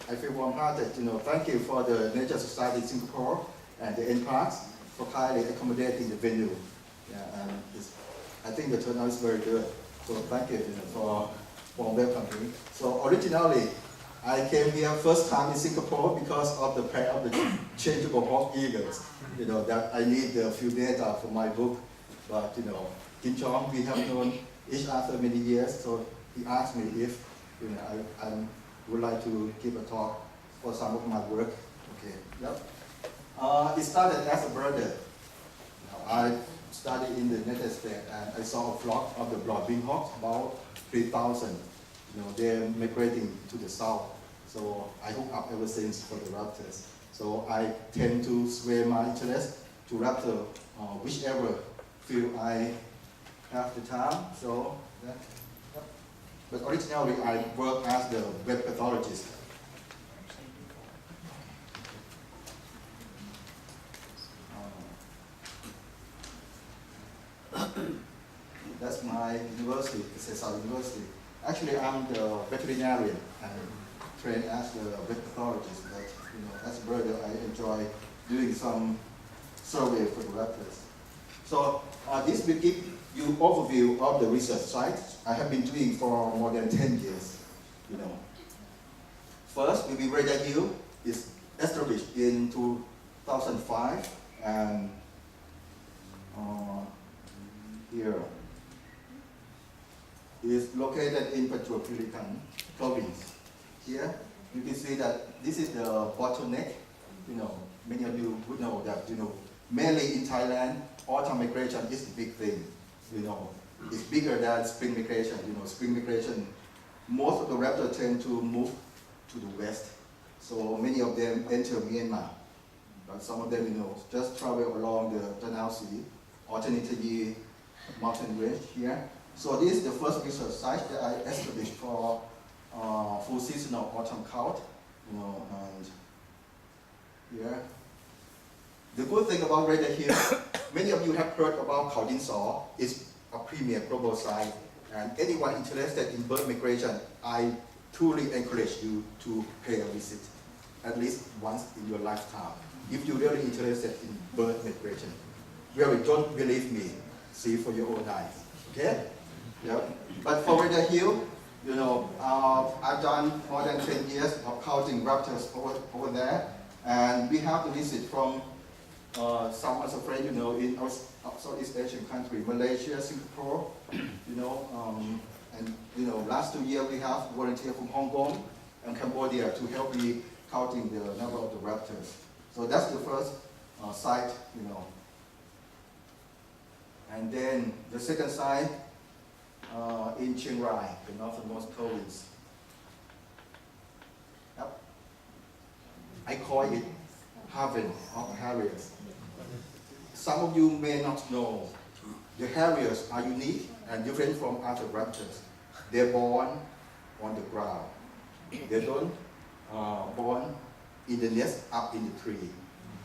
I feel warm-hearted. Thank you for the Nature Society Singapore and the NParks for kindly accommodating the venue. Yeah, and I think the turnout is very good. So thank you, for welcoming me. So originally, I came here first time in Singapore because of the pair of the changeable hawk eagles. That I need a few data for my book. But Kim Chong, we have known each other many years, so he asked me if I would like to give a talk for some of my work. Okay. Yep. It started as a brother. I studied in the United States and I saw a flock of the broad-winged hawks, about 3,000. They're migrating to the south. So I hooked up ever since for the raptors. So I tend to sway my interest to raptor, whichever field I have the time. So, yeah. But originally I worked as the web pathologist. That's my university, South University. Actually, I'm the veterinarian and trained as the web pathologist. But as a brother, I enjoy doing some survey for the raptors. So this will give you overview of the research site I have been doing for more than 10 years. First, we Radar Hill is established in 2005, and here is located in Metropolitan Province. Here you can see that this is the Botanic. Many of you would know that. Mainly in Thailand, autumn migration is the big thing. It's bigger than spring migration. Spring migration, most of the raptors tend to move to the west. So many of them enter Myanmar. But some of them, just travel along the Danao Sea, alternatively mountain range here. So this is the first research site that I established for full seasonal autumn count. And here. The good thing about Radar Hill, many of you have heard about Khao Din Saw. It's a premier global site, and anyone interested in bird migration, I truly encourage you to pay a visit, at least once in your lifetime, if you're really interested in bird migration. Really, don't believe me, see for your own eyes, okay? Yeah. But for Radar Hill, I've done more than 10 years of counting raptors over there, and we have to visit from some as a friend, in our Southeast Asian country, Malaysia, Singapore, and last 2 years we have volunteers from Hong Kong and Cambodia to help me counting the number of the raptors. So that's the first site, And then the second site in Chiang Rai, the northernmost province. Yep. I call it Haven of Harriers. Some of you may not know, the harriers are unique and different from other raptors. They're born on the ground. They don't born in the nest up in the tree.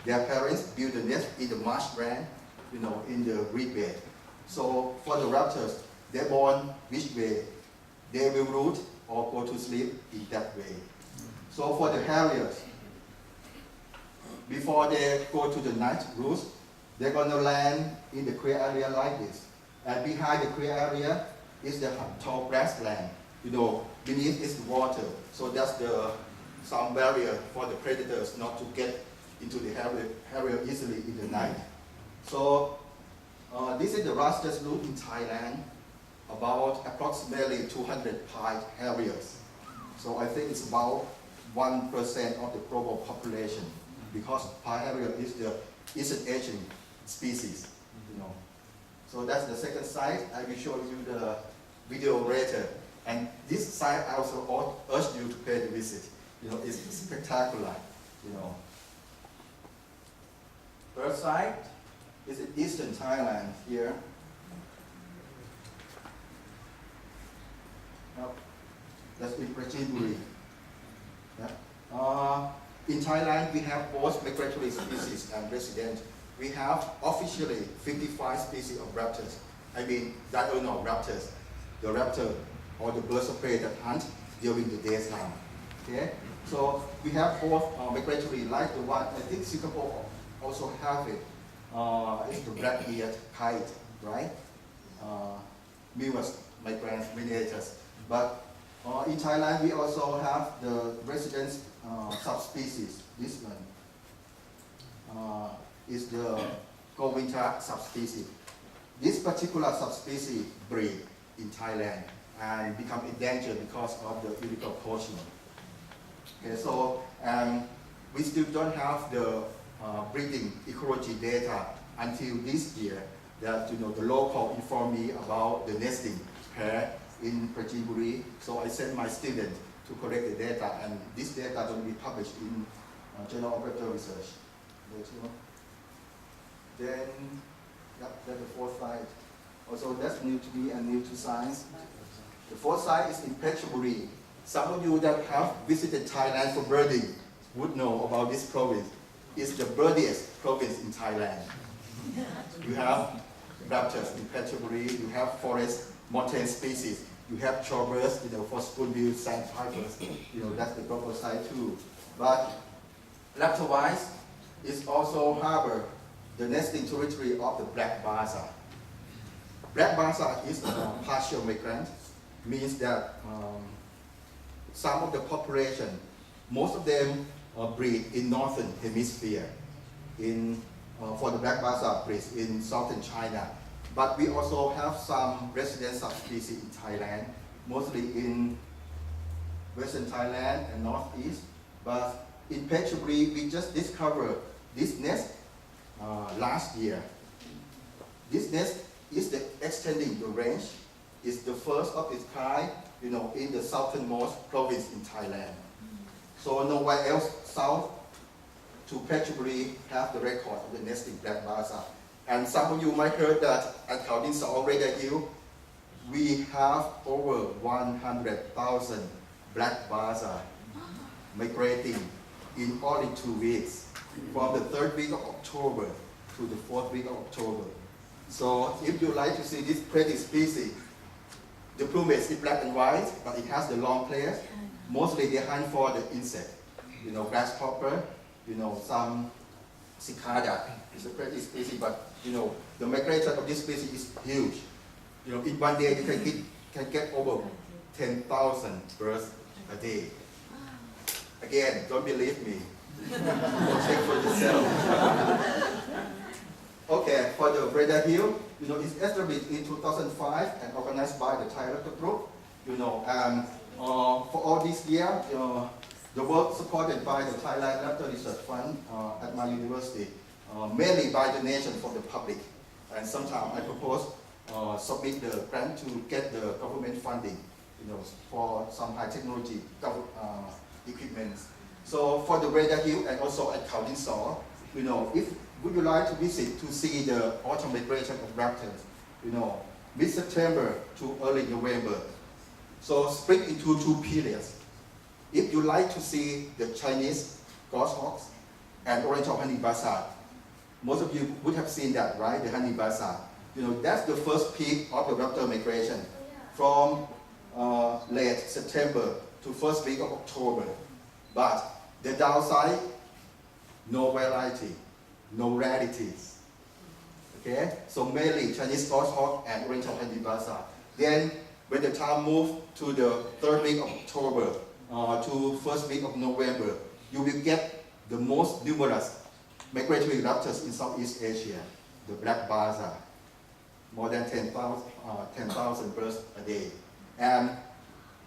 Their parents build the nest in the marshland, in the reed bed. So for the raptors, they're born which way? They will root or go to sleep in that way. So for the harriers, before they go to the night roost, they're going to land in the clear area like this. And behind the clear area is the tall grassland. Beneath is the water. So that's some barrier for the predators not to get into the harrier easily in the night. So this is the raster loop in Thailand, about approximately 200 pied harriers. So I think it's about 1% of the global population, because pied harrier is the East Asian species. So that's the second site. I will show you the video later. And this site I also urge you to pay the visit. It's spectacular. Third site is in eastern Thailand here. That's in Prachinburi. Yeah. In Thailand, we have both migratory species and resident. We have officially 55 species of raptors. I mean, diurnal raptors. The raptor or the birds of prey that hunt during the daytime. Okay, so we have both migratory, like the one I think Singapore also have it. It's the black-eared kite, right? Mewers, migrants, miniatures. But in Thailand, we also have the resident subspecies. This one is the Go-winter subspecies. This particular subspecies breed in Thailand and become endangered because of the illegal poaching. Okay, so we still don't have the breeding ecology data until this year that the local informed me about the nesting pair in Prajinburi. So I sent my student to collect the data, and this data will be published in Journal of Raptor Research. Then, that's the fourth site. Also, that's new to me and new to science. The fourth site is in Phetchaburi. Some of you that have visited Thailand for birding would know about this province. It's the birdiest province in Thailand. You have raptors in Phetchaburi, you have forest mountain species, you have shorebirds, for spoonbill sandpipers, that's the proper site too. But raptor-wise, it's also harbor the nesting territory of the black Baza. Black Baza is a partial migrant, means that some of the population, most of them breed in northern hemisphere. For the black Baza breeds in southern China. But we also have some resident subspecies in Thailand, mostly in western Thailand and northeast. But in Phetchaburi, we just discovered this nest last year. This nest is extending the range. It's the first of its kind, in the southernmost province in Thailand. So nowhere else south to Phetchaburi have the record of the nesting black Baza. And some of you might heard that at Khao Din Sao Radar Hill, we have over 100,000 black Baza migrating in only 2 weeks, from the 3rd week of October to the 4th week of October. So if you like to see this pretty species, the plumage is black and white, but it has the long tails. Mostly they hunt for the insect, grasshopper, some cicada. It's a pretty species, but the migration of this species is huge. In one day you can get over 10,000 birds a day. Again, don't believe me. Go check for yourself. Okay, for the Radar Hill, it's established in 2005 and organized by the Thai Raptor Group. For all this year, the work supported by the Thailand Raptor Research Fund at my university, mainly by donation from the public. And sometimes I propose submit the grant to get the government funding, for some high technology equipment. So for the Radar Hill and also at Khao Din Sao, if would you like to visit to see the autumn migration of raptors, mid-September to early November. So split into 2 periods. If you like to see the Chinese goshawks and Oriental honey buzzard, most of you would have seen that, right? The honey buzzard. That's the first peak of the raptor migration from late September to 1st week of October. But the downside, no variety, no rarities. Okay? So mainly Chinese goshawk and Oriental honey buzzard. Then when the time moves to the 3rd week of October to 1st week of November, you will get the most numerous migratory raptors in Southeast Asia, the black Baza, more than 10,000 birds a day. And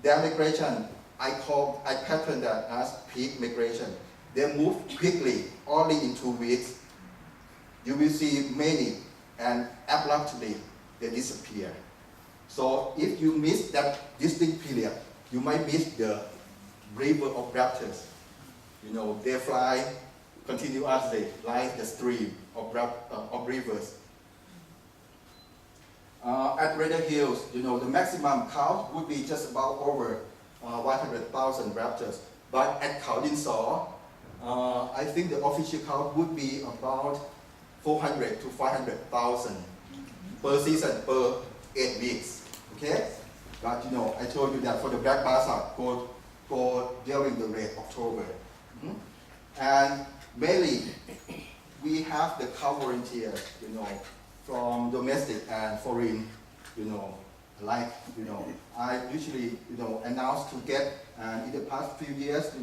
their migration, I pattern that as peak migration. They move quickly, only in 2 weeks. You will see many, and abruptly they disappear. So if you miss that distinct period, you might miss the river of raptors. They fly continuously like the stream of rivers. At Radar Hills, the maximum count would be just about over 100,000 raptors. But at Khao Din Sao, I think the official count would be about 400 to 500,000 per season, per 8 weeks. Okay? But I told you that for the black Baza, go during the late October. And mainly, we have the Oriental, from domestic and foreign, I usually, announce to get, and in the past few years,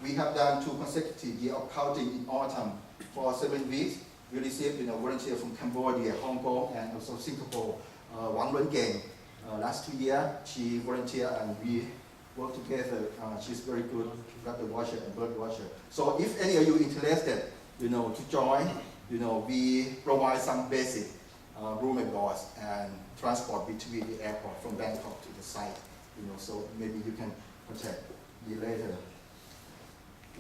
we have done 2 consecutive years of counting in autumn for 7 weeks. We received, volunteers from Cambodia, Hong Kong, and also Singapore. One Wen Gang, last 2 years, she volunteered and we work together. She's very good raptor watcher and bird watcher. So if any of you interested, to join, we provide some basic room and boards and transport between the airport from Bangkok to the site. So maybe you can contact me later.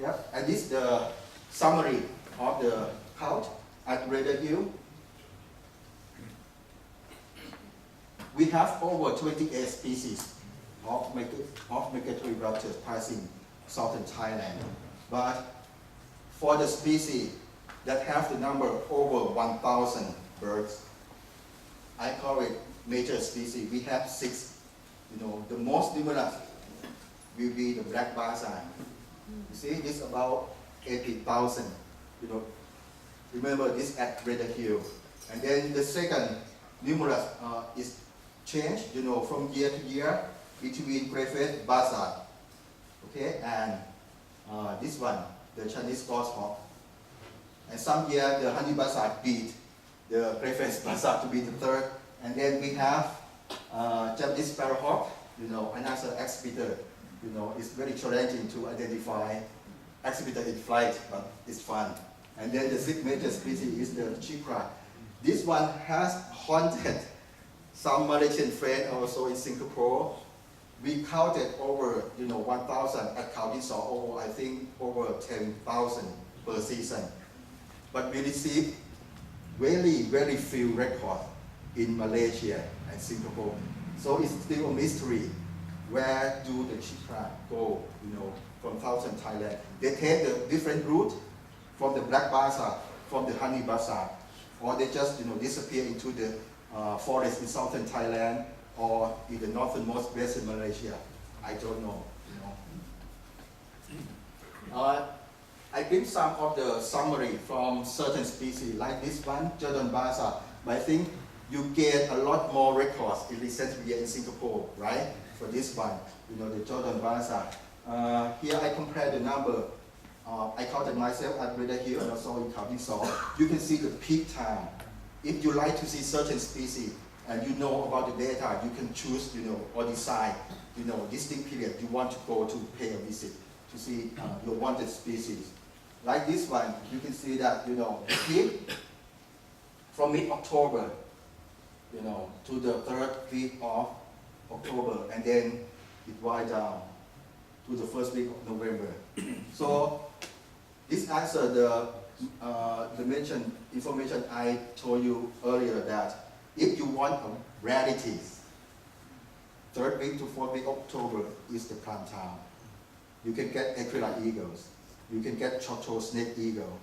Yeah, and this is the summary of the count at Radar Hill. We have over 28 species of migratory raptors passing southern Thailand. But for the species that have the number over 1,000 birds, I call it major species. We have 6. The most numerous will be the black Baza. You see, this is about 80,000. Remember this at Radar Hill. And then the second numerous is changed, from year to year between Crayfish, Buzzards, okay, and this one, the Chinese goshawk. And some year the honey buzzard beat the Crayfish Buzzard to be the third. And then we have Japanese sparrowhawk, another exhibitor. It's very challenging to identify exhibitor in flight, but it's fun. And then the 6th major species is the chikra. This one has haunted some Malaysian friends also in Singapore. We counted over 1,000 at counting, so I think over 10,000 per season. But we received very few records in Malaysia and Singapore. So it's still a mystery. Where do the chikra go, from southern Thailand? They take the different route from the black Baza, from the honey Baza, or they just disappear into the forest in southern Thailand or in the northernmost western Malaysia. I don't know. I bring some of the summary from certain species, like this one, Jordan Baza. But I think you get a lot more records in recent years in Singapore, right? For this one, the Jordan Baza. Here I compare the number. I counted myself at Radar Hill and also in counting saw. You can see the peak time. If you like to see certain species and you know about the data, you can choose, or decide, distinct period you want to go to pay a visit to see your wanted species. Like this one, you can see that, peak from mid-October, to the 3rd week of October, and then it winds down to the 1st week of November. So this answers the mentioned information I told you earlier, that if you want rarities, 3rd week to 4th week of October is the prime time. You can get aquila eagles, you can get Choctaw snake eagle,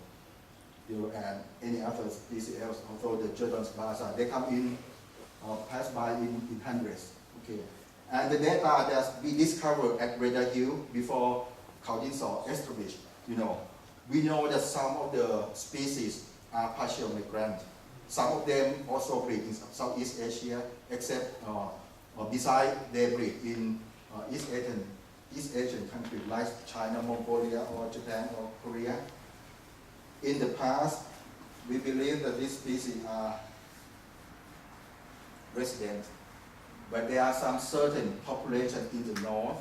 and any other species else. Although the Jordan's Baza, they come in, pass by in hundreds. Okay, and the data that we discovered at Radar Hill before Khao established, we know that some of the species are partial migrant. Some of them also breed in Southeast Asia, except besides they breed in East Asian countries like China, Mongolia, or Japan, or Korea. In the past, we believe that these species are resident, but there are some certain populations in the north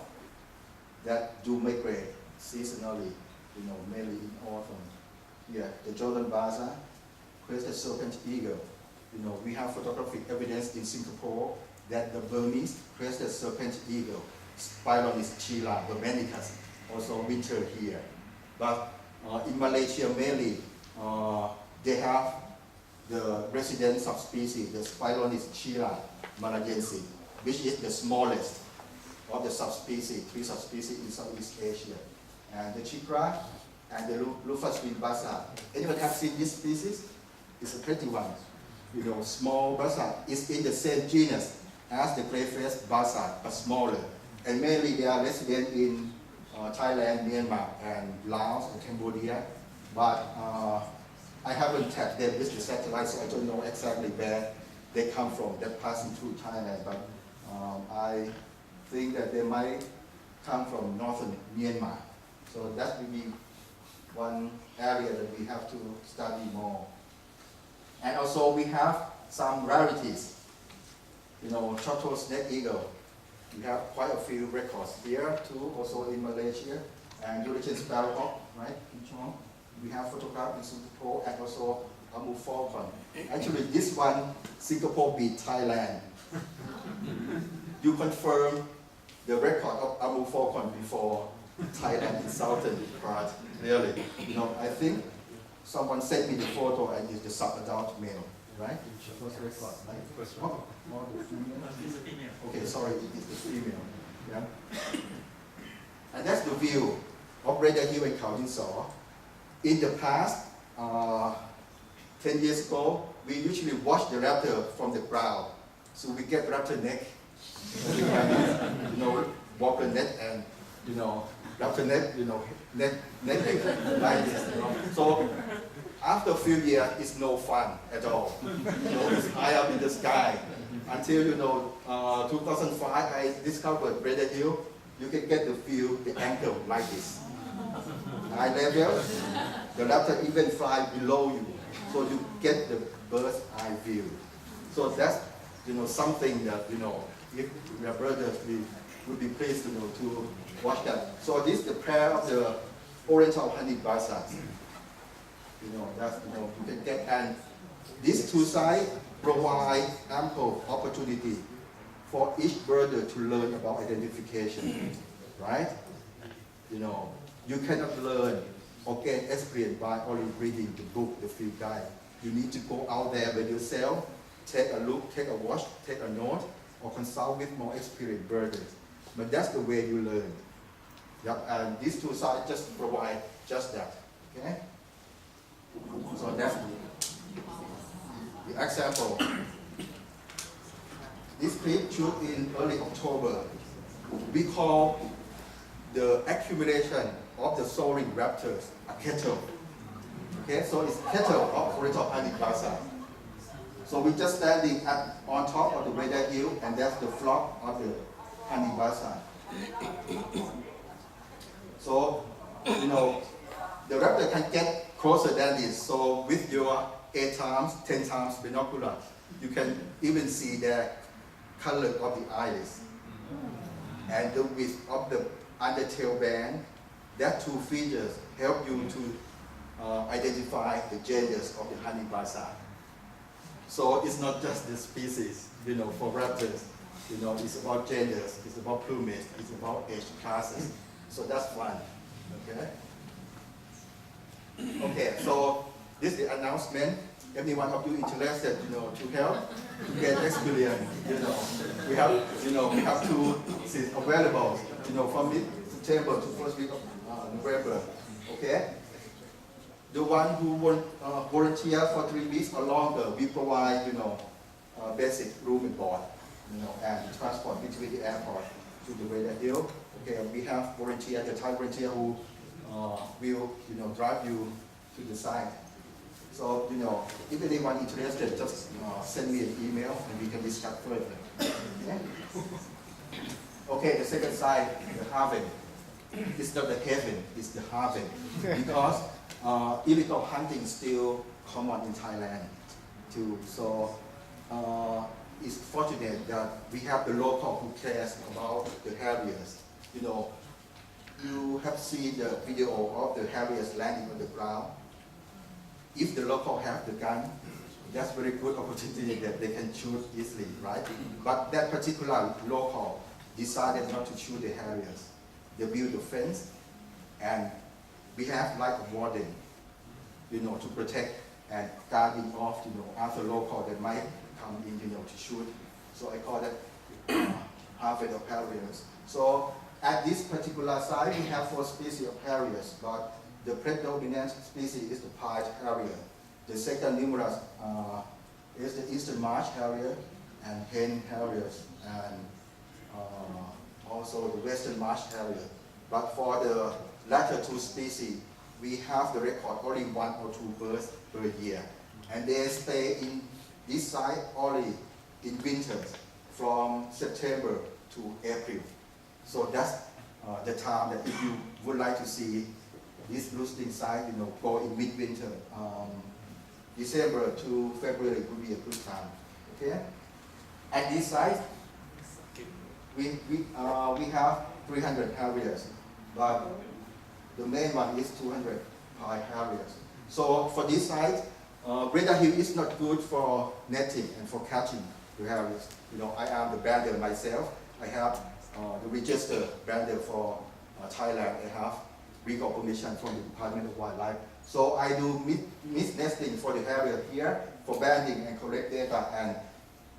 that do migrate seasonally, mainly in autumn. Here, the Jordan Baza, crested serpent eagle. We have photographic evidence in Singapore that the Burmese crested serpent eagle, Spironis chila, Botanicus, also winter here. But in Malaysia mainly, they have the resident subspecies, the Spironis chila malayensis, which is the smallest of the subspecies, 3 subspecies in Southeast Asia. And the chikra and the Rufous winged buzzard. Anyone have seen this species? It's a pretty one. Small buzzard is in the same genus as the gray-faced Baza, but smaller. And mainly they are resident in Thailand, Myanmar, and Laos, and Cambodia. But I haven't tapped them with the satellite, so I don't know exactly where they come from, that passing through Thailand. But I think that they might come from northern Myanmar. So that will be one area that we have to study more. And also we have some rarities. You know, turtle snake eagle. We have quite a few records here too, also in Malaysia. And Eurasian sparrowhawk, right, in Chong. We have photographed in Singapore and also Amu falcon. Actually, this one, Singapore beat Thailand. You confirm the record of Amu falcon before Thailand in southern part, really. You know, I think someone sent me the photo and it's the sub-adult male, right? First record, right? First one. Or the female? Okay, sorry, it is the female. Yeah. And that's the view of Red Hill and Khao Jin Saw. In the past, 10 years ago, we usually watch the raptor from the ground. So we get raptor neck. You know, wobbler neck and, you know, raptor neck, you know, neck like this. You know. So after a few years, it's no fun at all. You know, it's high up in the sky. Until, you know, 2005, I discovered Red Hill. You can get the view, the angle like this. Eye level, the raptor even fly below you, so you get the bird's eye view. So that's, you know, something that, you know, if your brothers would be pleased, you know, to watch that. So this is the pair of the Oriental honey buzzards. You know, that's, you know, you can get, and these two sides provide ample opportunity for each birder to learn about identification, right? You know, you cannot learn or gain experience by only reading the book, the field guide. You need to go out there by yourself, take a look, take a watch, take a note, or consult with more experienced birders. But that's the way you learn. Yep, and these two sides just provide just that. Okay? So that's the example. This clip shoot in early October. We call the accumulation of the soaring raptors a kettle. Okay, so it's kettle of Oriental honey Baza. So we're just standing on top of the Red Hill, and that's the flock of the honey Baza. So, you know, the raptor can get closer than this. So with your 8 times, 10 times binocular, you can even see the color of the iris and the width of the undertail band. That two features help you to identify the genders of the honey Baza. So it's not just the species, you know, for raptors. You know, it's about genders, it's about plumage, it's about age classes. So that's fun. Okay. Okay. So this is the announcement. Any one of you interested, you know, to help to get experience, you know, we have 2 seats available, you know, from mid-September to first week of November. Okay. The one who want volunteer for 3 weeks or longer, we provide, you know, basic room and board, you know, and transport between the airport to the Red Hill. Okay, and we have volunteer, the Thai volunteer who will, you know, drive you to the site. So, you know, if anyone interested, just send me an email and we can discuss further. Okay? Okay, the second side, the haven. It's not the heaven, it's the haven. Because illegal hunting is still common in Thailand too. So it's fortunate that we have the local who cares about the harriers. You know, you have seen the video of the harriers landing on the ground. If the local have the gun, that's very good opportunity that they can shoot easily, right? But that particular local decided not to shoot the harriers. They built a fence, and we have like a warden, you know, to protect and guarding off, you know, other local that might come in, you know, to shoot. So I call that harvest of harriers. So at this particular site, we have 4 species of harriers, but the predominant species is the pied harrier. The second numerous is the eastern marsh harrier, and hen harriers, and also the western marsh harrier. But for the latter two species, we have the record only 1 or 2 birds per year. And they stay in this site only in winters from September to April. So that's the time that if you would like to see this roosting site, go in midwinter. December to February would be a good time. Okay? At this site, we have 300 harriers, but the main one is 200 pie harriers. So for this site, Greater Hill is not good for netting and for catching the harriers. I am the brander myself. I have the registered brander for Thailand. I have legal permission from the Department of Wildlife. So I do mist nesting for the harrier here for banding and collect data, and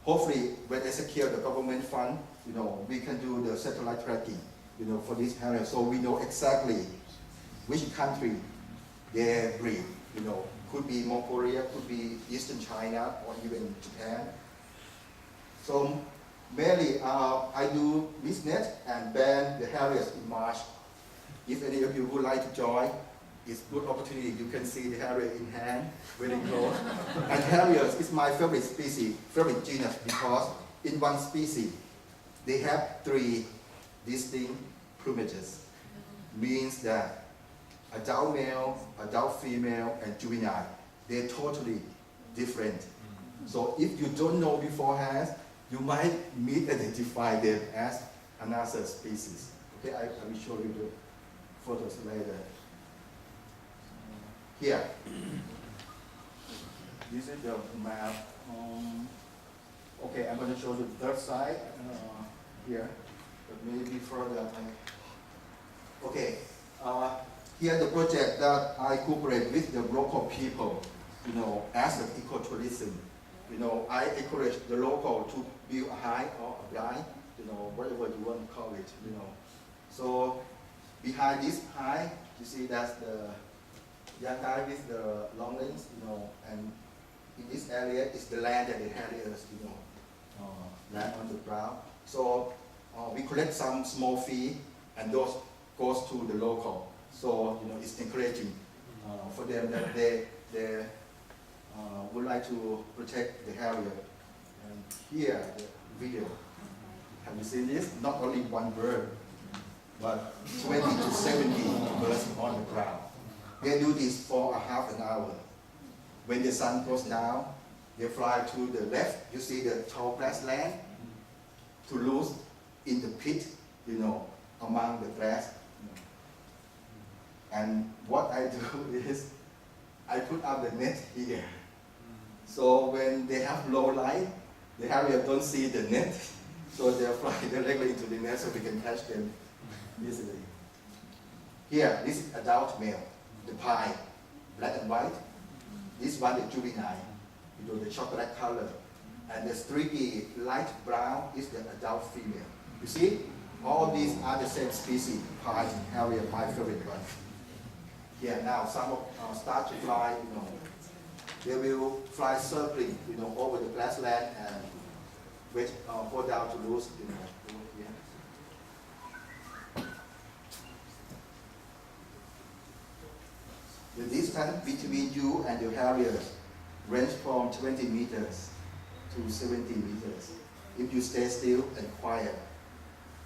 hopefully when I secure the government fund, we can do the satellite tracking, for this harrier, so we know exactly which country they breed. Could be Mongolia, could be Eastern China, or even Japan. So mainly I do mist net and band the harriers in March. If any of you would like to join, it's a good opportunity. You can see the harrier in hand, very close. And harriers is my favorite species, favorite genus, because in one species, they have 3 distinct plumages. Means that adult male, adult female, and juvenile, they're totally different. So if you don't know beforehand, you might identify them as another species. Okay, I will show you the photos later. Here, this is the map. Okay, I'm going to show you the third side here, but maybe further. Okay, here the project that I cooperate with the local people, as an ecotourism. I encourage the local to build a hike or a blind, whatever you want to call it, So behind this hike, you see that's the young guy with the long lens, and in this area is the land that the harriers, land on the ground. So we collect some small fee, and those goes to the local. So it's encouraging for them that they would like to protect the harrier. And here the video. Have you seen this? Not only one bird, but 20 to 70 birds on the ground. They do this for a half an hour. When the sun goes down, they fly to the left. You see the tall grassland to roost in the pit, among the grass. And what I do is I put up the net here. So when they have low light, the harrier don't see the net, so they fly directly into the net so we can catch them easily. Here, this is adult male, the pie, black and white. This one, the juvenile, the chocolate color. And the streaky light brown is the adult female. You see, all these are the same species, pie, harrier, my favorite one. Here now, some start to fly, they will fly circling, over the grassland and wait, go down to roost, over here. The distance between you and your harriers range from 20 meters to 70 meters. If you stay still and quiet,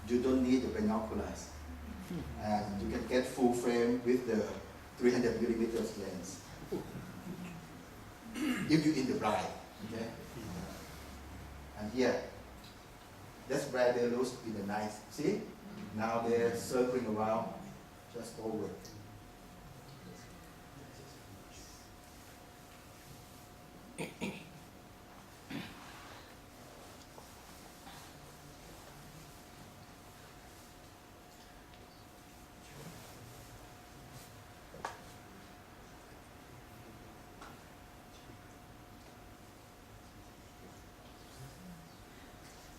you don't need the binoculars. And you can get full frame with the 300 millimeters lens. If you're in the bright, okay? And here, that's where they roost in the night. See? Now they're circling around just over.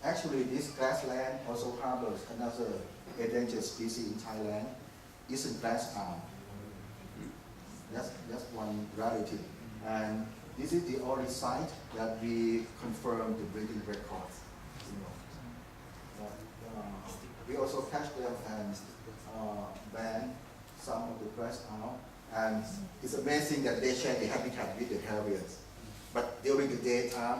Actually, this grassland also harbors another endangered species in Thailand. It's a grass arm. That's one rarity. And this is the only site that we confirm the breeding records. You know. We also catch them and ban some of the grass out. And it's amazing that they share the habitat with the harriers. But during the daytime,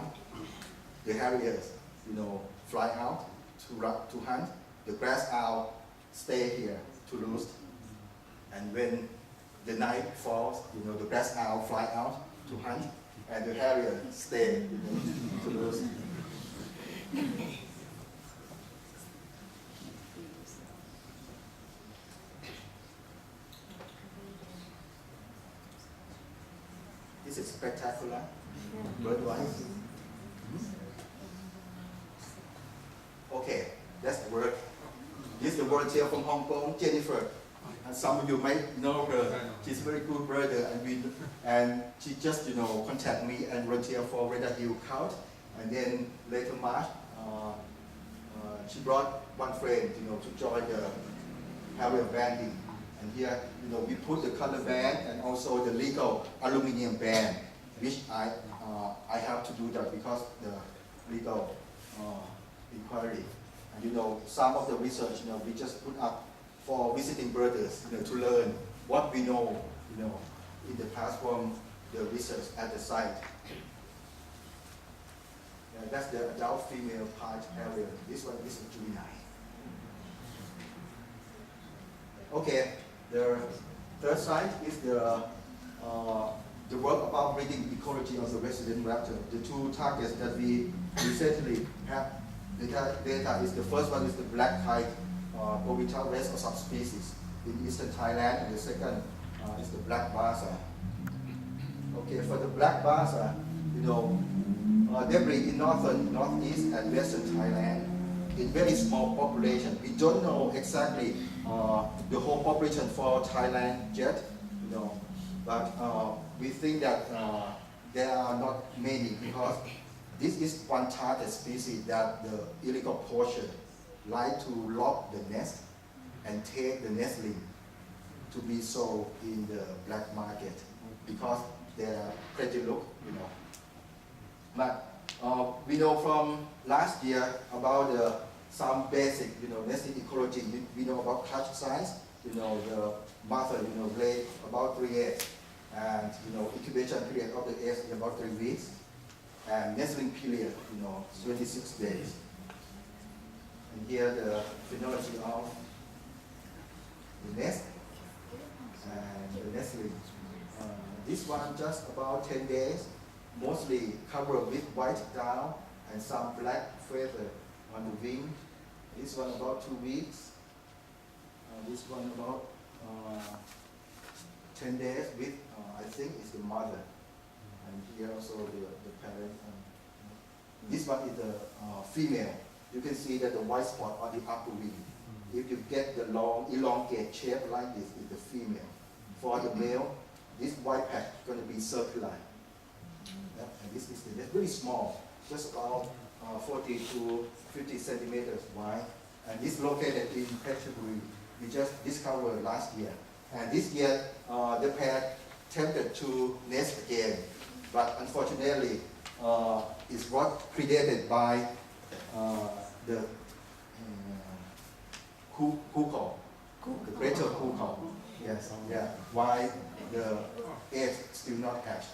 the harriers, you know, fly out to hunt. The grass owl stay here to roost. And when the night falls, you know, the grass owl fly out to hunt, and the harrier stay, you know, to roost. This is spectacular, bird-wise. Okay, that's the word. This is the volunteer from Hong Kong, Jennifer. And some of you might know her. She's a very good brother, and she just, you know, contact me and volunteer for Red Hill Count. And then later March, she brought one friend, you know, to join the harrier banding. And here, you know, we put the color band and also the legal aluminum band, which I have to do that because the legal inquiry. And you know, some of the research, you know, we just put up for visiting brothers, you know, to learn what we know, you know, in the past from the research at the site. That's the adult female pied harrier. This one is a juvenile. Okay, the third site is the work about breeding ecology of the resident raptor. The two targets that we recently have data is the first one is the black kite, orbital race or subspecies in eastern Thailand, and the second is the black Baza. Okay, for the black Baza, you know, they breed in northern, northeast, and western Thailand in very small population. We don't know exactly the whole population for Thailand yet, you know, but we think that there are not many because this is one target species that the illegal poacher like to lock the nest and take the nestling to be sold in the black market because they are pretty look, you know. But we know from last year about some basic, you know, nesting ecology. We know about clutch size. You know, the mother, you know, lay about 3 eggs, and you know, incubation period of the eggs is about 3 weeks, and nestling period, you know, 26 days. And here the phenology of the nest and the nestling. This one just about 10 days, mostly covered with white down and some black feather on the wing. This one about 2 weeks. This one about 10 days with, I think is the mother. And here also the parent. This one is the female. You can see that the white spot on the upper wing. If you get the long, elongate shape like this, is the female. For the male, this white patch is going to be circular. Yeah, and this is very small, just about 40 to 50 centimeters wide. And this located in Phetchaburi. We just discovered last year. And this year, the pair attempted to nest again, but unfortunately, it's what predated by the cuckoo, the greater cuckoo. Yes, yeah. Why the eggs still not hatched?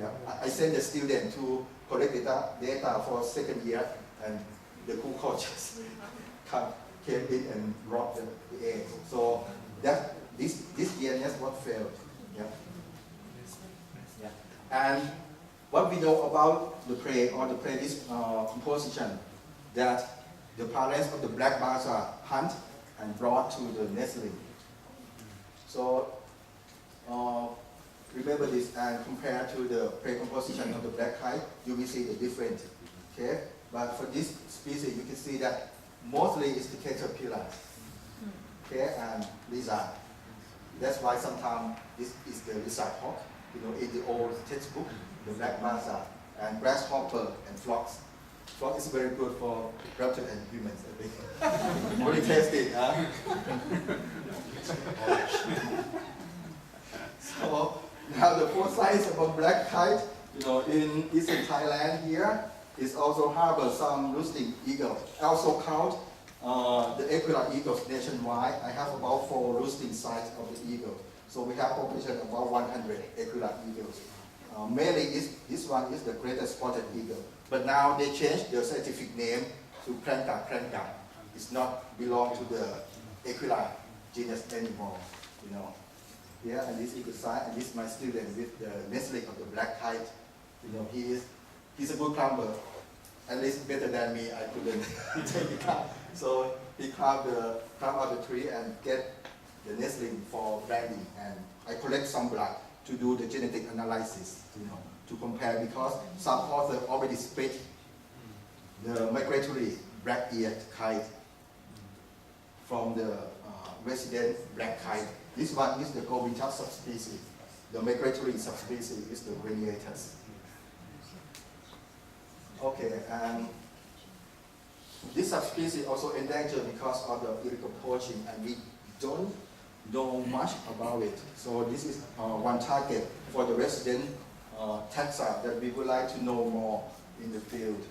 Yeah. I sent the student to collect data for second year, and the cuckoo just came in and dropped the eggs. So that this year nest what failed. Yeah. Yeah. And what we know about the prey or the prey composition, that the parents of the black Baza hunt and brought to the nestling. So remember this and compare to the prey composition of the black kite, you will see the difference. Okay, but for this species, you can see that mostly it's the caterpillar, okay, and lizard. That's why sometimes this is the lizard hawk. You know, in the old textbook, the black Baza and grasshopper and frogs. Frog is very good for raptor and humans, I think. Very tasty, huh? So now the fourth size about black kite, in eastern Thailand here, is also harbor some roosting eagle. Also count the Aquila eagles nationwide. I have about 4 roosting sites of the eagle. So we have population about 100 Aquila eagles. Mainly this one is the greatest spotted eagle. But now they changed the scientific name to Kranta kranta. It's not belong to the Aquila genus anymore. Yeah, and this is the side, and this is my student with the nestling of the black kite. He's a good climber, at least better than me. I couldn't take it out. So he climbed out the tree and get the nestling for branding. And I collect some blood to do the genetic analysis, to compare, because some authors already split the migratory black-eared kite from the resident black kite. This one is the Oriental subspecies. The migratory subspecies is the Harriersnteers. Okay, and this subspecies also endangered because of the illegal poaching, and we don't know much about it. So this is one target for the resident taxa that we would like to know more in the field.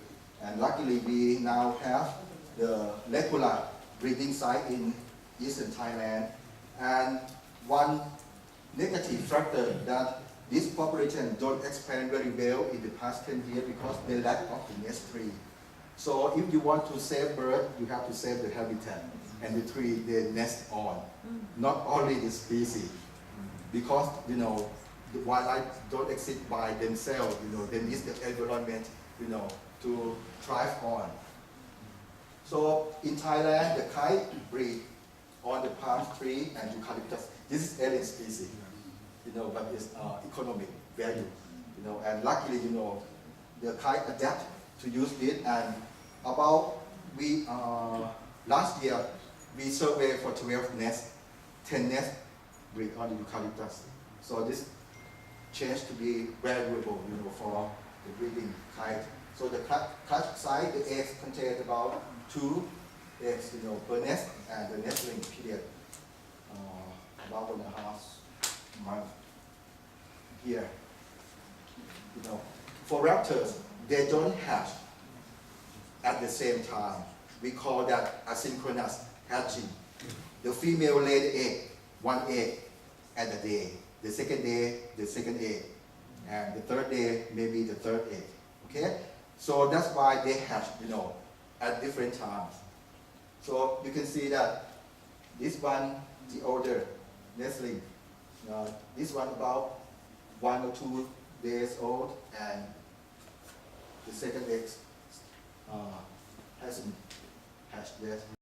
And luckily we now have the regular breeding site in eastern Thailand. And one negative factor that this population don't expand very well in the past 10 years because they lack of the nest tree. So if you want to save bird, you have to save the habitat and the tree they nest on, not only the species. Because the wildlife don't exist by themselves, they need the environment, to thrive on. So in Thailand, the kite breed on the palm tree and eucalyptus. This is alien species, but it's economic value, and luckily, the kite adapt to use it. And last year, we surveyed for 12 nests, 10 nests breed on the eucalyptus. So this changed to be valuable, for the breeding kite. So the clutch size, the eggs contain about 2 eggs, per nest, and the nestling period about 1.5 months here. For raptors, they don't hatch at the same time. We call that asynchronous hatching. The female lay the egg, 1 egg at a day. The second day, the second egg, and the third day, maybe the third egg. Okay, so that's why they hatch, at different times. So you can see that this one, the older nestling, this one about 1 or 2 days old, and the second egg hasn't hatched yet.